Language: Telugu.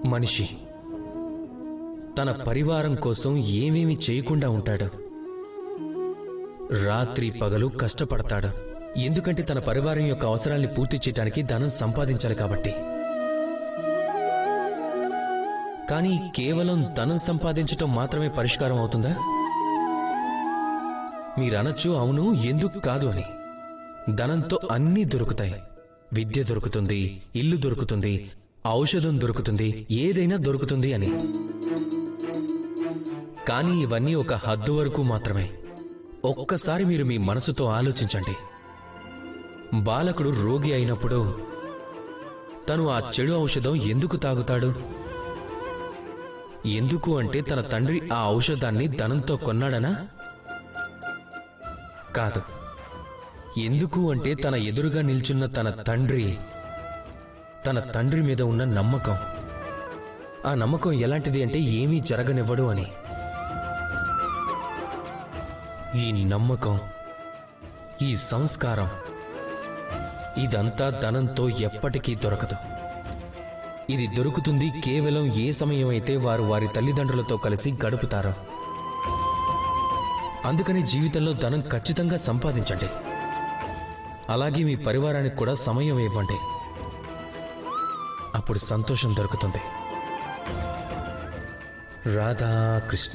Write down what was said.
మనిషి తన పరివారం కోసం ఏమేమి చేయకుండా ఉంటాడు. రాత్రి పగలు కష్టపడతాడు. ఎందుకంటే తన పరివారం యొక్క అవసరాల్ని పూర్తి చేయడానికి ధనం సంపాదించాలి కాబట్టి. కానీ కేవలం ధనం సంపాదించటం మాత్రమే పరిష్కారం అవుతుందా? మీరనొచ్చు, అవును, ఎందుకు కాదు అని. ధనంతో అన్నీ దొరుకుతాయి. విద్య దొరుకుతుంది, ఇల్లు దొరుకుతుంది, ఔషధం దొరుకుతుంది, ఏదైనా దొరుకుతుంది అని. కానీ ఇవన్నీ ఒక హద్దు వరకు మాత్రమే. ఒక్కసారి మీరు మీ మనసుతో ఆలోచించండి. బాలకుడు రోగి అయినప్పుడు తను ఆ చెడు ఔషధం ఎందుకు తాగుతాడు? ఎందుకు అంటే తన తండ్రి ఆ ఔషధాన్ని ధనంతో కొన్నాడనా? కాదు. ఎందుకు అంటే తన ఎదురుగా నిల్చున్న తన తండ్రి మీద ఉన్న నమ్మకం. ఆ నమ్మకం ఎలాంటిది అంటే ఏమీ జరగనివ్వడు అని. ఈ నమ్మకం, ఈ సంస్కారం, ఇదంతా ధనంతో ఎప్పటికీ దొరకదు. ఇది దొరుకుతుంది కేవలం ఏ సమయమైతే వారు వారి తల్లిదండ్రులతో కలిసి గడుపుతారో. అందుకని జీవితంలో ధనం ఖచ్చితంగా సంపాదించండి. అలాగే మీ పరివారానికి కూడా సమయం ఇవ్వండి. అప్పుడు సంతోషం దొరుకుతుంది. రాధాకృష్ణ.